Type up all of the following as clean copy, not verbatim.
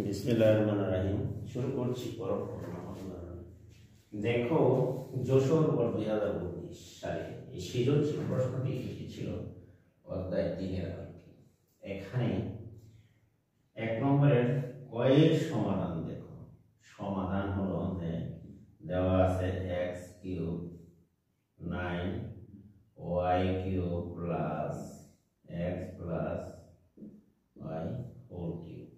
বিসমিল্লাহির রহমানির রহিম। শুরু করছি দেখো, যশোর বোর্ড 2019 সালে এই সৃজনশীল প্রশ্নটি এসেছিল অধ্যায় 3-এর আলোকে। এখানে 1 নম্বরের কয়ের সমাধান দেখো। সমাধান হলো দেওয়া আছে x³ 9y³ plus x plus y whole cube.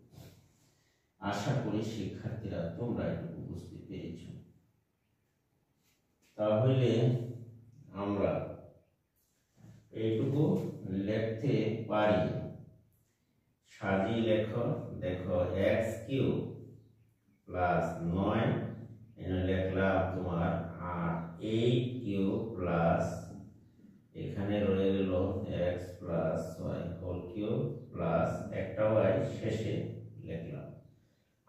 আশা করি শিক্ষার্থীরা তোমরা এটুকু বুঝতে পেরেছ। তাহলে আমরা এইটুকু লিখতে পারি। সাজিয়ে লেখো। দেখো x³ প্লাস 9 এখানে লিখলাম তোমার 8³ প্লাস এখানে রয়ে গেল x plus y whole cube plus একটা y শেষে লিখলাম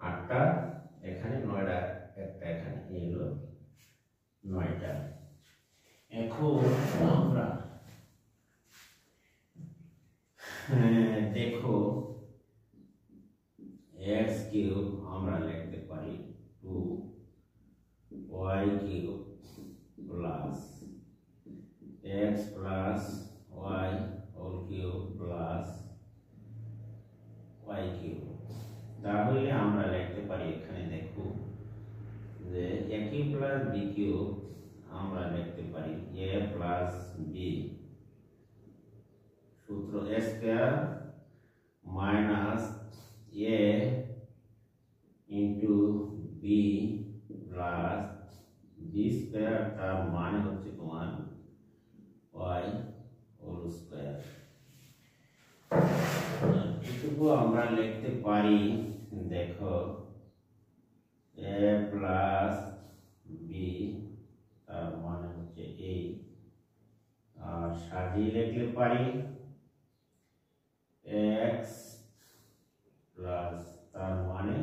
8টা, এখানে 9টা, একটা এখানে, এই হলো 9টা। এখন আমরা দেখো x³ আমরা লিখতে পারি 2y³ plus x plus y whole cube plus y³ তাহলে আমরা লিখতে পারি এখানে দেখো যে a³ প্লাস b³ আমরা লিখতে পারি a প্লাস b সূত্র a square minus a into b plus b square, তার মানে হচ্ছে তোমার y হোল স্কয়ার। এটুকু আমরা লিখতে পারি। দেখো a প্লাস b তার মানে হচ্ছে এই, আর সাজিয়ে লিখতে পারি x প্লাস তার মানে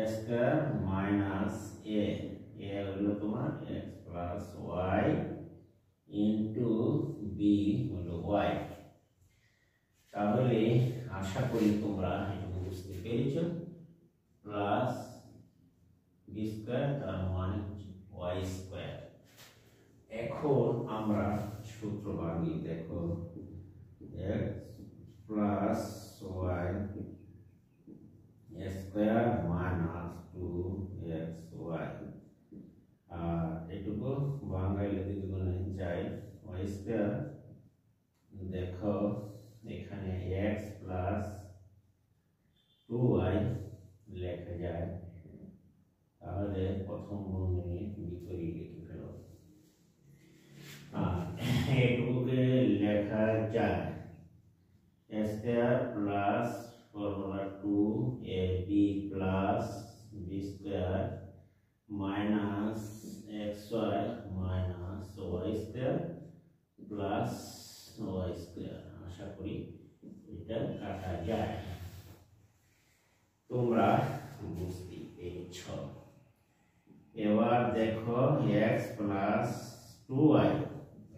a স্কয়ার মাইনাস a হলো তোমার x plus y into b হলো y। তাহলে আশা করি তোমরা এটুকু বুঝতে পেরেছো। প্লাস বি স্কয়ার তার মানে y স্কয়ার। এখন আমরা সূত্র ভাঙি। দেখো x plus y square minus 2xy, আর এটুকু ভাঙাইলে দ্বিগুণে যায় y স্কয়ার। দেখো এখানে x প্লাস 2y লেখা যায়, তাহলে প্রথম বন্ধনী বিপরীত লিখে ফেলো। আর এটুকুকে লেখা যায় a square plus formula 2ab plus b square minus xy minus y square plus y square. আশা করি এটা কাটা যায়। তোমরা বুঝতে পেরেছ। এবার দেখো x প্লাস 2y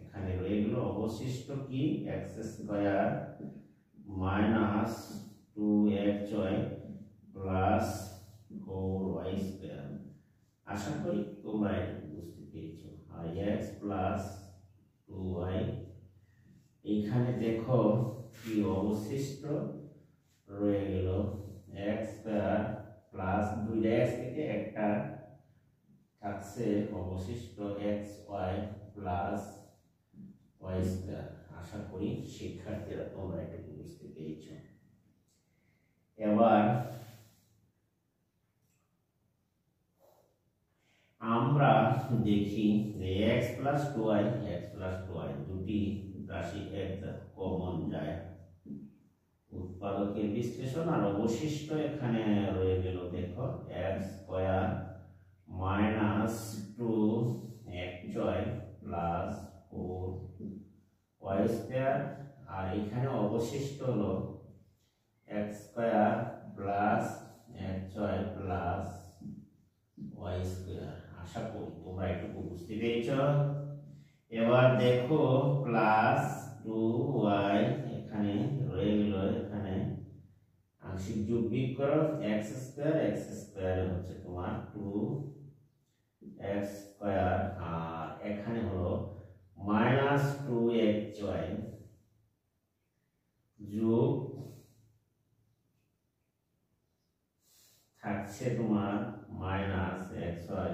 এখানে রয়ে গেল, অবশিষ্ট কি x square minus 2xy plus 4y square. আশা করি তোমরা এটা বুঝতে পেরেছ। আর x প্লাস 2y এইখানে দেখো কি অবশিষ্ট রয়ে গেল x স্কয়ার প্লাস 2x থেকে একটা থাকছে অবশিষ্ট xy প্লাস y স্কয়ার। আশা করি শিক্ষার্থীরা তোমরা এটা বুঝতে পেরেছ। এবার আমরা দেখি যে x প্লাস 2y দুটি রাশি কমন যায়। উৎপাদকের বিশ্লেষণ আর অবশিষ্ট এখানে রয়ে গেল। দেখো x square minus 2xy plus 4y square, আর এখানে অবশিষ্ট হলো x square plus xy plus y square. আশা করি তোমরা এটুকু বুঝতে পেরেছ। এবার দেখো প্লাস 2y এখানে রয়ে গেল, এখানে আংশিক যোগ বিয়োগ করো x স্কয়ার হচ্ছে তোমার 2x স্কয়ার, আর এখানে হলো -2xy যোগ থাকছে তোমার -xy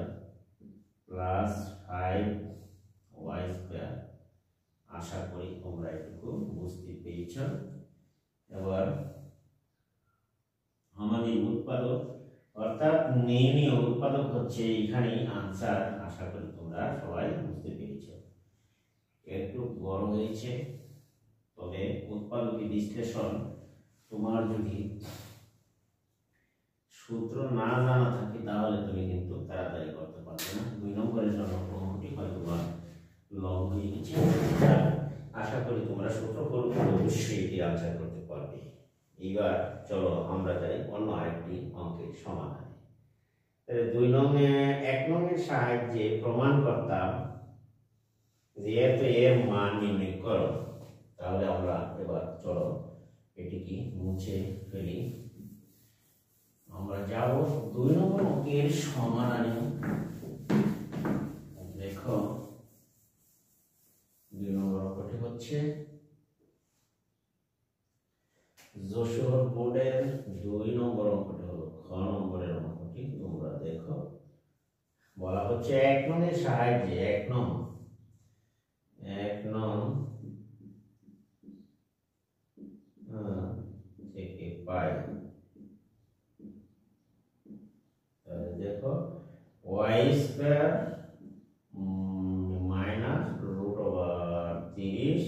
প্লাস 5y স্কয়ার। আশা করি তোমরা এটুকু বুঝতে পেরেছ। এবার আমাদের উৎপাদক অর্থাৎ নির্ণীয় উৎপাদক হচ্ছে এখানে আনসার। আশা করি তোমরা সবাই বুঝতে পেরেছ। একটু বড় হয়েছে, তবে উৎপাদকের বিশ্লেষণ তোমার যদি সূত্র না জানা থাকে তাহলে তুমি কিন্তু তাড়াতাড়ি করতে পারবে না। 2 নম্বরের জন্য প্রশ্নটি হয়তো বা লং হয়ে গেছে। আশা করি তোমরা সূত্র করো, অবশ্যই এটি আনসার করতে পারবে। এবার চলো আমরা যাই অন্য আরেকটি অঙ্কের সমাধানে। 1 নংয়ের সাহায্যে প্রমাণ করতাম যেহেতু এর মান নির্ণয় করো, তাহলে আমরা এবার চলো এটিকে মুছে ফেলি। আমরা যাব 2 নম্বর অঙ্কের সমাধানে। দেখো 2 নম্বর অঙ্কটি হচ্ছে যশোর বোর্ডের 2 নম্বর অঙ্কটি হলো খ নম্বরের অঙ্কটি। তোমরা দেখো বলা হচ্ছে 1 নংয়ের সাহায্যে 1 নং থেকে পাই। দেখো y square minus root over 30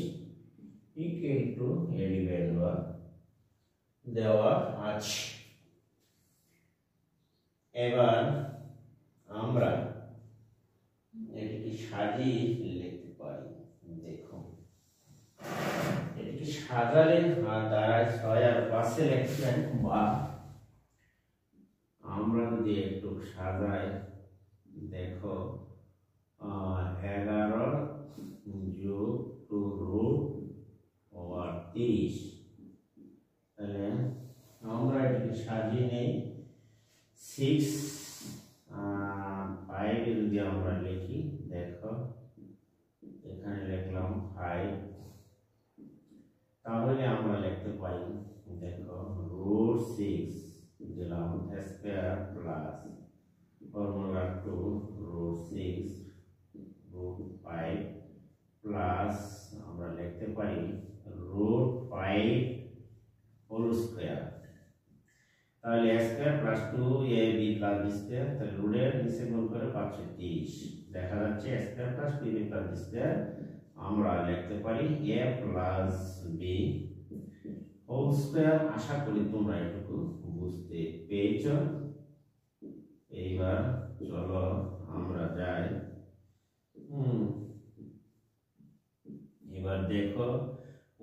equal to 11 দেওয়া আছে। এবার আমরা এটিকে সাজিয়ে লিখতে পারি। দেখো এটিকে সাজালে দাঁড়ায় 6 আর 5 লিখলেন, বা আমরা যদি একটু সাজাই, দেখো 11 যোগ 2 রুট ওভার 30। তাহলে আমরা এটিকে সাজিয়ে নেই। 6 5 যদি আমরা লিখি, দেখো এখানে লিখলাম 5, তাহলে আমরা লিখতে পারি দেখো রুট 6 দিলাম square plus formula 2 root 6 root 5 plus আমরা লিখতে পারি রুট 5 হোল স্কয়ার। তাহলে a square plus 2ab plus b square, তাহলে রুটের নিচে গুণ করে 530 দেখা যাচ্ছে। a square plus 2ab plus b square আমরা লিখতে পারি a plus b whole square. আশা করি তোমরা এটুকু বুঝতে পেরেছো। এইবার চলো আমরা যাই। এবার দেখো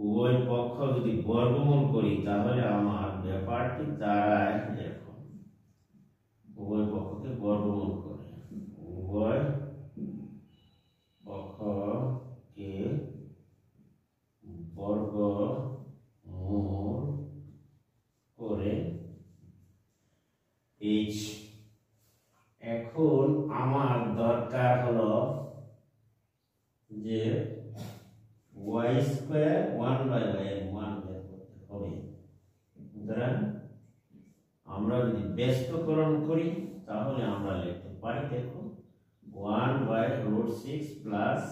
উভয় পক্ষ যদি বর্গমূল করি তাহলে আমার ব্যাপারটি দাঁড়ায়, দেখো উভয় পক্ষকে বর্গমূল করে, উভয় পক্ষকে বর্গমূল করে h। এখন আমার দরকার হলো যে y স্কয়ার 1/y এর মান বের করতে হবে। সুতরাং আমরা যদি ব্যস্তকরণ করি তাহলে আমরা লিখতে পারি, দেখো 1/√6 প্লাস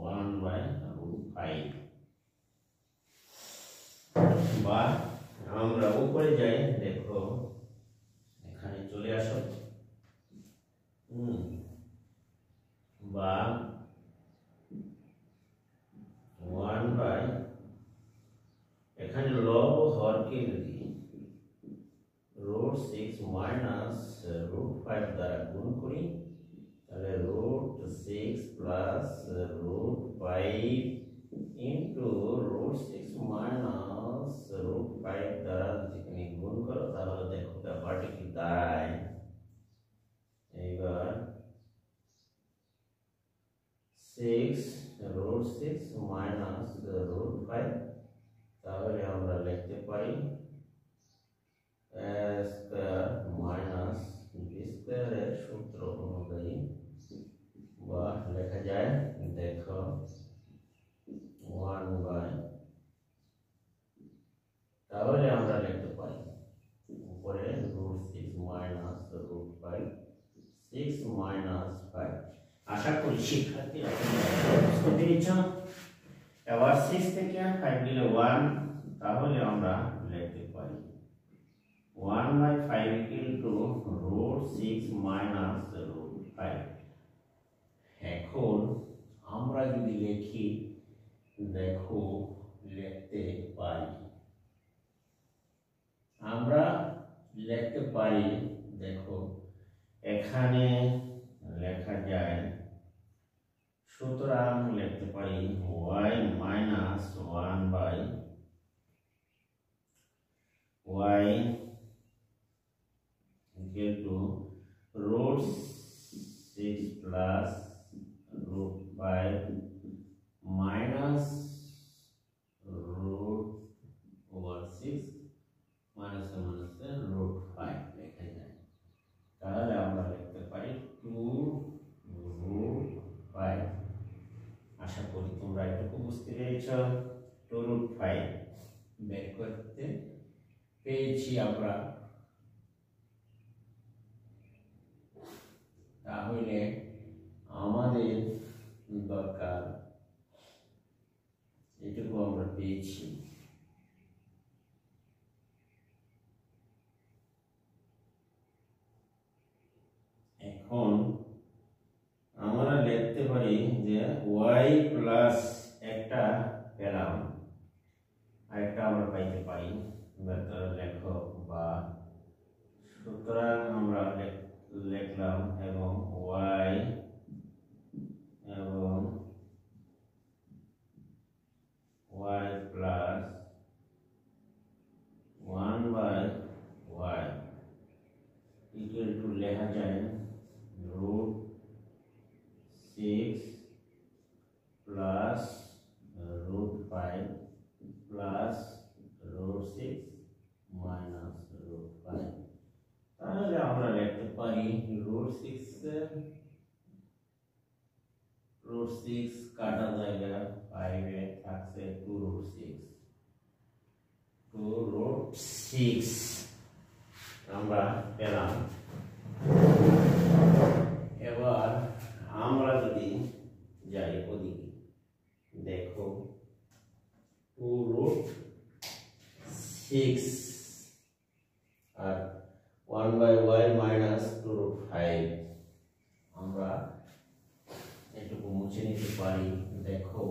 1/√5, বা আমরা উপরে যাই, দেখো এখানে চলে আসো, বা 1/, এখানে লব হরকে যদি √6 মাইনাস √5 দ্বারা গুণ করি, তাহলে √6 প্লাস √5 ইন্টু √6 মাইনাস √5 দ্বারা যেখানে গুণ করো, তাহলে দেখো ব্যাপারটি কি দাঁড়ায়। এইবার 6√6 মাইনাস √5, তাহলে আমরা লিখতে পারি স্কয়ার মাইনাস বি স্কয়ারের সূত্র অনুযায়ী বা লেখা যায় দেখো 1 বাই, তাহলে আমরা লিখতে পারি উপরে √6 মাইনাস √5 6 মাইনাস 5। আশা করি শিক্ষার্থীরা বুঝতে পেরেছ। এবার 6 থেকে 5 দিলে 1, তাহলে আমরা লিখতে পারি 1 বাই 5 ইকুয়াল টু √6 মাইনাস √5। এখন আমরা যদি লিখি দেখো লিখতে পারি, আমরা লিখতে পারি দেখো এখানে লেখা যায়, সুতরাং লিখতে পারি y minus 1 by y equal to √6 plus √5 minus √6 minus √5 লেখা যায়। তাহলে আমরা লিখতে পারি 2√5। আশা করি তোমরা এটুকু বুঝতে পেরেছ। 2√5 বের করতে পেরেছি আমরা। তাহলে আমাদের দরকার এটুকু আমরা পেয়েছি। এখন আমরা লিখতে পারি যে y প্লাস একটা পেলাম, আরেকটা আমরা পাইতে পারি, লেখো বা, সুতরাং আমরা লিখলাম এবং y এবং y plus 1 by y equal to লেখা যায় √6 প্লাস √5 প্লাস √6 মাইনাস √5। তাহলে আমরা লিখতে পারি √6 কাটা জায়গা 5 এ থাকছে 2√6 আমরা পেলাম। এবার আমরা যদি যাই ওদিকে দেখো 2√6 আর 1 বাই y মাইনাস 2√5 আমরা এটুকু মুছে নিতে পারি দেখো।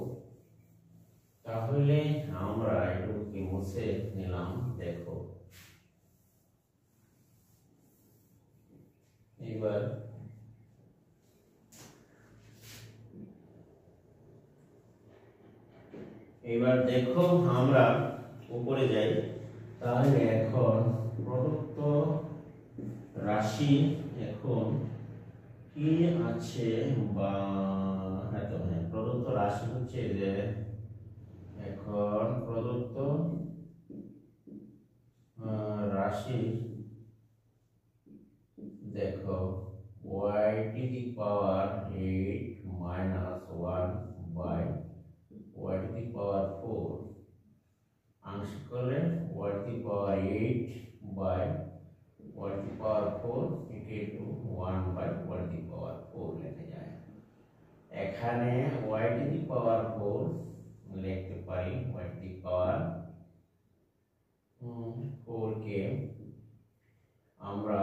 তাহলে আমরা এটুকুকে মুছে নিলাম দেখো। এবার দেখো আমরা উপরে যাই, তাহলে এখন প্রদত্ত রাশি এখন কি আছে বা প্রদত্ত রাশি হচ্ছে যে এখন প্রদত্ত রাশি দেখো y to the power 8 minus 1 by y to the power 4 আংশিক করলে y to the power 8 by y to the power 4 equal to 1 by y to the power 4 লেখা যায়। এখানে y to the power 4 লিখতে পারি y to the power 4 কে আমরা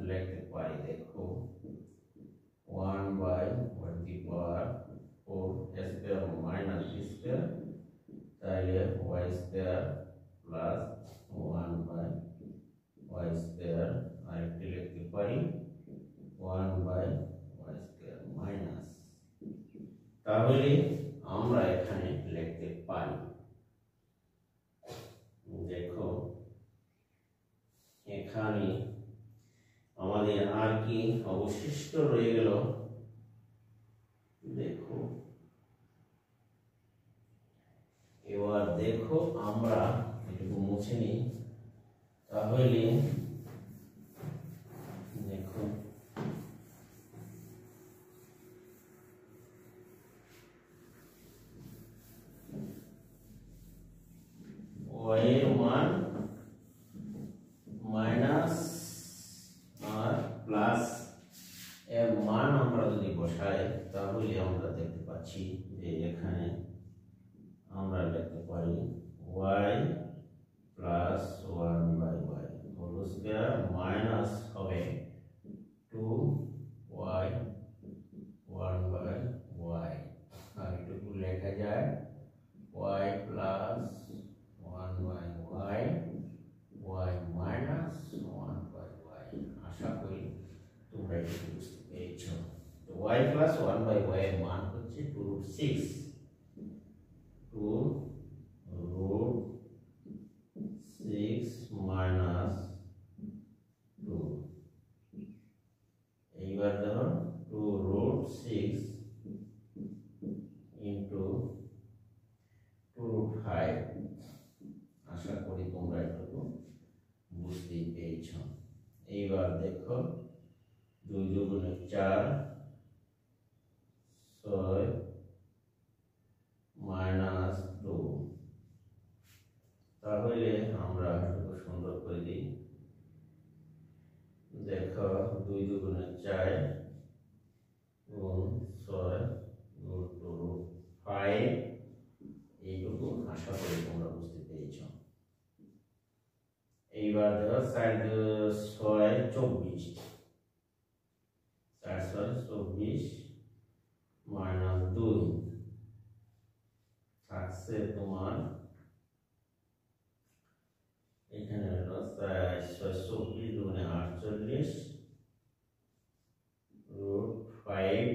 লিখতে পারি দেখো 1 by y to the power 4 square minus square, তাহলে y square plus 1 by y square, আরেকটি লিখতে পারি 1 by y স্কয়ার মাইনাস। তাহলে আমরা এখানে লিখতে পারি দেখো এখানে আমাদের আর কি অবশিষ্ট রয়ে গেল দেখো। এবার দেখো আমরা এটুকু মুছে নিই, তাহলে তাহলে আমরা দেখতে পাচ্ছি যে এখানে আমরা লিখতে পারি y plus 1/y whole square minus হবে 2y 1/y আর এটুকু লেখা যায় y plus 1/y y minus 1/y। আশা করি তোমরা এটা বুঝতে পেরেছো। তো y প্লাস 1/y এর মান হচ্ছে 2√6 2√6 মাইনাস 2। এইবার ধরো 2√6 ইন্টু 2√5। আশা করি তোমরা এটুকু বুঝতেই পেরেছ। এইবার দেখো 2 দুগুণে 4 6 মাইনাস 2। তাহলে আমরা এটুকু সুন্দর করে দিই। দেখো 2 দুগুণে 4 গুণ 6 গুণ 2√5। এইটুকু আশা করি তোমরা বুঝতে পেরেছ। এইবার দেখো 4 6 24 4 6 24 মাইনাস 2 থাকছে তোমার এখানে হলো 4 6 24 দুগুণে 48 √5।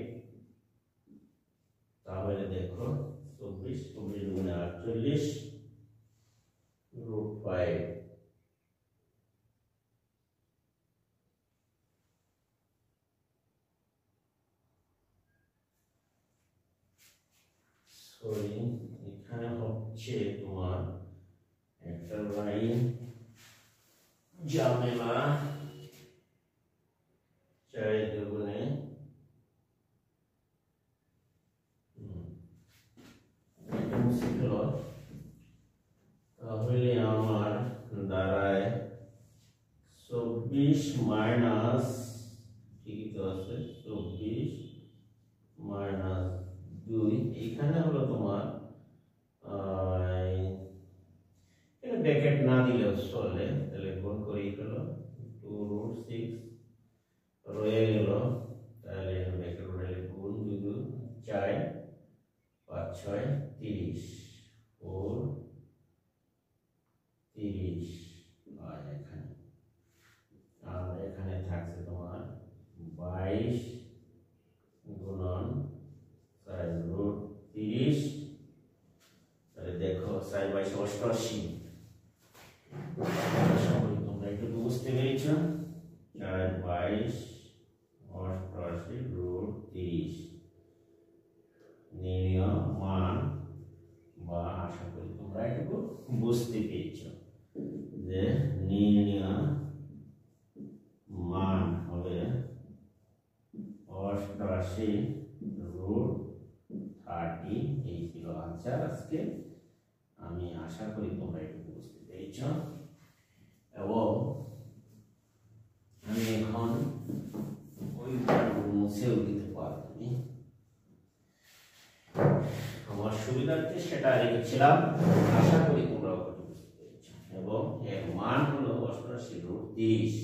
তাহলে দেখো 24 24 দুগুণে 48 √5। সরি, এখানে হচ্ছে তোমার একটা লাইন ঝামেলা। 4 দুগুণে তাহলে আমার দাঁড়ায় 24 মাইনাস ঠিকই তো আছে 24 মাইনাস 2। এখানে হলো তোমার ব্র্যাকেট না দিলেও চলে, তাহলে গুণ করি হলো 2√6 রয়ে গেল। তাহলে ব্র্যাকেট উঠালে গুণ 2 2 4 5 6 30 4 30 আর এখানে থাকছে তোমার 22 গুণন 4√30। তাহলে দেখো 4 22 88। তোমরা একটু বুঝতে পেরেছ। 4 22 88√30 নির্ণয় মান বা আশা করি তোমরা একটু বুঝতে পেরেছ যে নির্ণয় মান হবে 88√30। এই ছিল আনসার আজকে। আমি আশা করি তোমরা একটু বুঝতে পেরেছ এবং আমি এখন ওই মুছেও দিতে পারি। আমার সুবিধার্থে সেটা রেখেছিলাম। আশা করি তোমরা বুঝতে পেরেছ এবং এর মান হলো 88√30।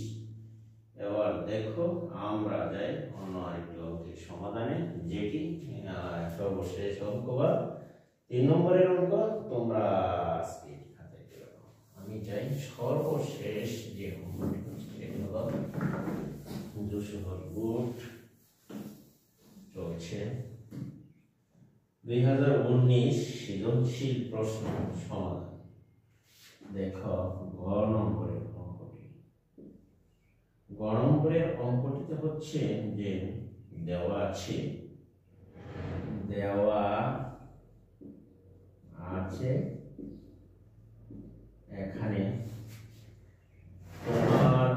এবার দেখো আমরা যাই অন্য আরেকটি অঙ্কের সমাধানে, যেটি সর্বশেষ অঙ্ক বা 3 নম্বরের অঙ্ক। তোমরা আজকে খাতায় দেখো। আমি চাই সর্বশেষ যে অঙ্কটি হলো 200 চলছে 2019 সৃজনশীল প্রশ্ন সমাধান। দেখো গ নম্বরের অঙ্কটি। গ নম্বরের অঙ্কটিতে হচ্ছে যে দেওয়া আছে এখানে তোমার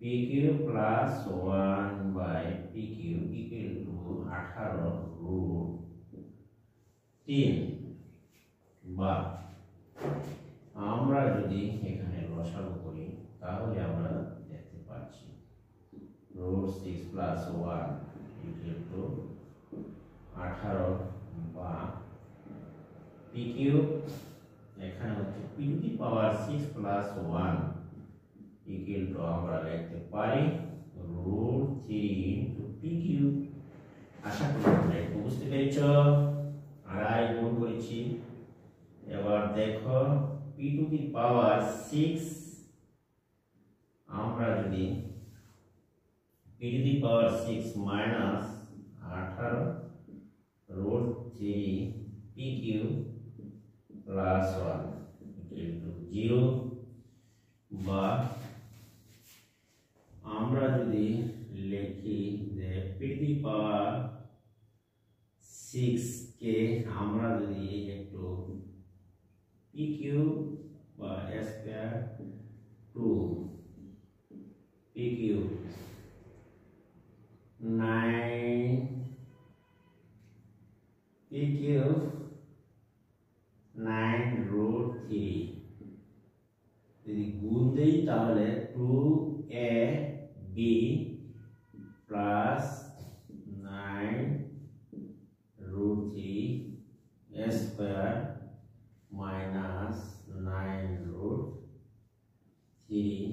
PQ plus 1/PQ equal to 18√3। বা আমরা যদি এখানে লসাগু করি তাহলে আমরা দেখতে পাচ্ছি root 6 plus 1 equal to 18 বা p কিউব এখানে হচ্ছে p to the power 6 plus 1 equal to আমরা লিখতে পারি root 3 into p কিউব। আশা করি তোমরা এটা বুঝতে পেরেছো। আড়াই গুণ করেছি। এবার দেখো p টু দি পাওয়ার 6 আমরা যদি p to the power 6 minus 18 root 3 p cube plus 1 equal to 0 বা আমরা যদি লিখি যে p টু দি পাওয়ার 6 কে আমরা যদি একটু p কিউব বা s square 2 p cube 9 p cube 9 root 3 যদি গুণ দেই তাহলে 2ab plus 9 root 3 s square minus 9 root 3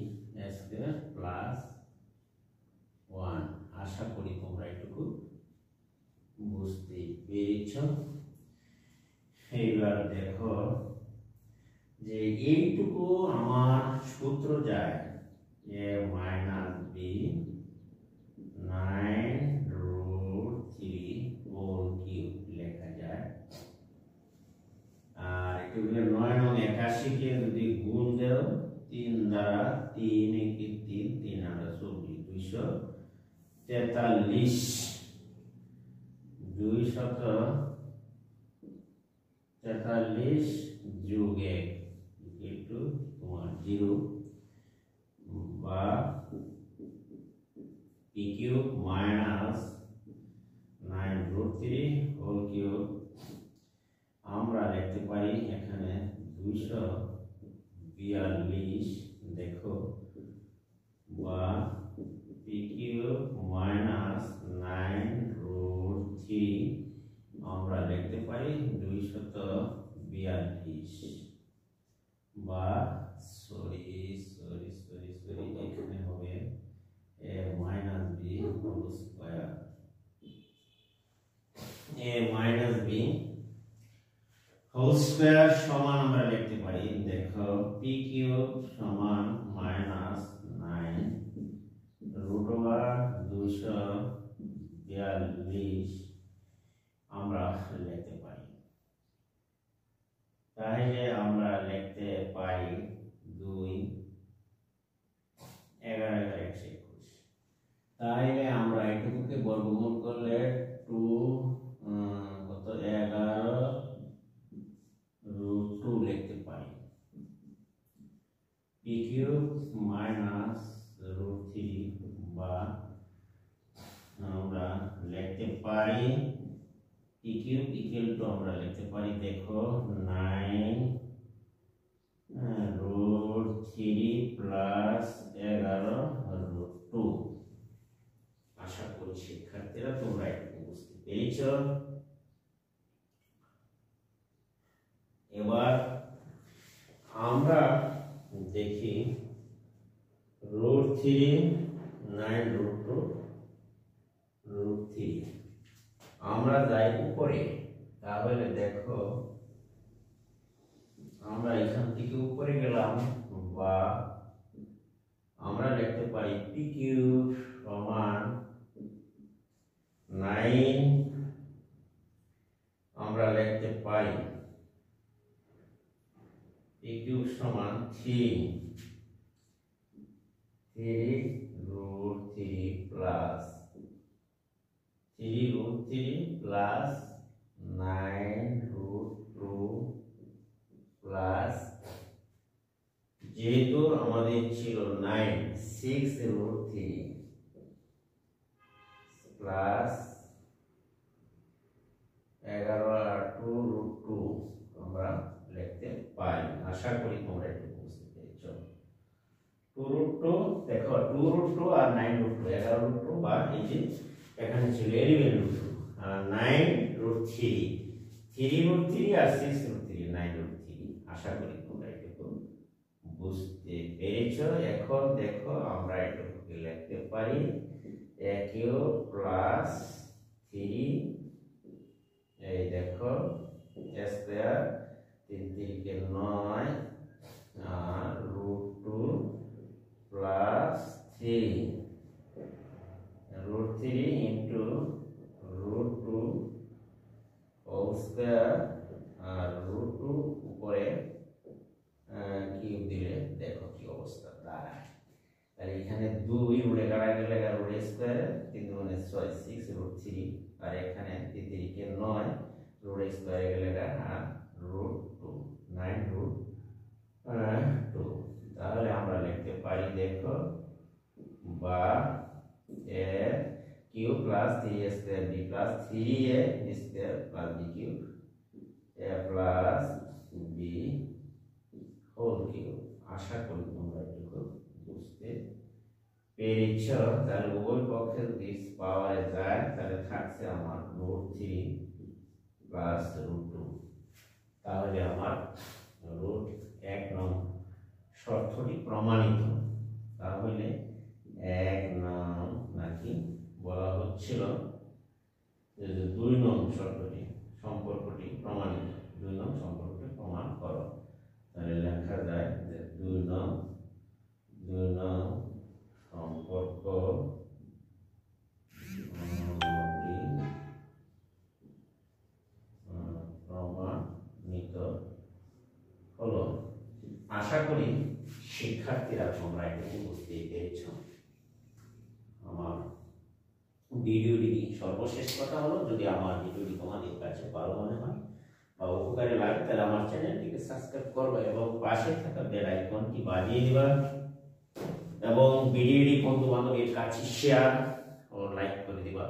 s square plus 1। আশা করি তোমরা এটুকু বুঝতে পেরেছ। এইবার দেখো যে এইটুকু আমার সূত্র যায় a minus b 9 root 3 whole cube লেখা যায়। আর এগুলো 9 এবং 81 কে যদি গুণ দাও 3 দ্বারা 3 একে 3 3 আমরা 243 243 যোগ 1 equal to তোমার 0 বা p cube minus 9 root 3 whole cube আমরা লিখতে পারি এখানে 242 দেখো বা p কিউব মাইনাস 9 root 3 আমরা লিখতে পারি 242 বা সরি এখানে হবে a minus b whole square a minus b whole square সমান আমরা লিখতে পারি দেখো p কিউব সমান মাইনাস 9 রুট ওভার 242 আমরা লিখতে পারি। তাহলে আমরা লিখতে পারি 2 11 121। তাহলে আমরা এটুকুকে বর্গমূল করলে 2 কত 11 root 2 লিখতে পারি p কিউব মাইনাস root 3 বা আমরা লিখতে পারি p কিউব ইকুয়াল টু আমরা লিখতে পারি দেখো 9 root 3 plus 11 root 2। আশা করি শিক্ষার্থীরা তোমরা এটা বুঝতে পেরেছো। এবার আমরা দেখি root 3 9 root 2 root 3 আমরা যাই উপরে তাহলে দেখো আমরা এখান থেকে উপরে গেলাম বা আমরা লিখতে পারি p কিউব সমান 9 আমরা লিখতে পারি p কিউব সমান 3 root 3 plus 3 root 3 plus 9 root 2 plus যেহেতু আমাদের ছিল 9 6 root 3 plus 11 আর 2 root 2 আমরা লিখতে পারি। আশা করি তোমরা এটা বুঝতে পেরেছো। 2 root 2 দেখো 2√2 আর 9√2 11√2 বা এই যে এখানে ছিল 11√2 আর 9√3 3√3 আর 6√3 9√3। আশা করি তোমরা এটুকু বুঝতে পেরেছো। এখন দেখো আমরা এটুকু লিখতে পারি a³ প্লাস 3 এই দেখো a স্কয়ার 3 3 9 আর √2 প্লাস 3 √3 ইন্টু √2 হোল স্কয়ার আর √2 উপরে কিউব দিলে দেখো কি অবস্থা দাঁড়ায়। তাহলে এখানে 2 উড়ে গেলে √a স্কয়ার 3 2 6 6 √3 আর এখানে 3 3 9 √a স্কয়ার গেলে আর √2 9√2। তাহলে আমরা লিখতে পারি দেখো বা a cube plus 3a square b plus 3a square plus b cube a plus b whole cube. আশা করি তোমরা এটুকু বুঝতে পেরেছ। তাহলে উভয় পক্ষে যদি পাওয়ারে যায় তাহলে থাকছে আমার √3 প্লাস √2। তাহলে আমার √1 নং শর্তটি প্রমাণিত। তাহলে 1 নং নাকি বলা হচ্ছিল যে 2 নং শর্তটি সম্পর্কটি প্রমাণিত, 2 নং সম্পর্কটি প্রমাণ করো। তাহলে লেখা যায় যে 2 নং সম্পর্ক প্রমাণিত হলো। আশা করি শিক্ষার্থীরা তোমরা এটুকু বুঝতে পেরেছ। আমার ভিডিওটি সর্বশেষ কথা হলো, যদি আমার ভিডিওটি তোমাদের কাছে ভালো মনে হয় বা উপকারে লাগে তাহলে আমার চ্যানেলটিকে সাবস্ক্রাইব করবে এবং পাশে থাকা বেল আইকনটি বাজিয়ে দিবা এবং ভিডিওটি বন্ধু বান্ধবের কাছে শেয়ার ও লাইক করে দিবা।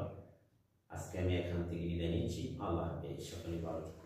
আজকে আমি এখান থেকে বিদায় নিচ্ছি। আল্লাহ হাফেজ। সকলে ভালো থাকবেন।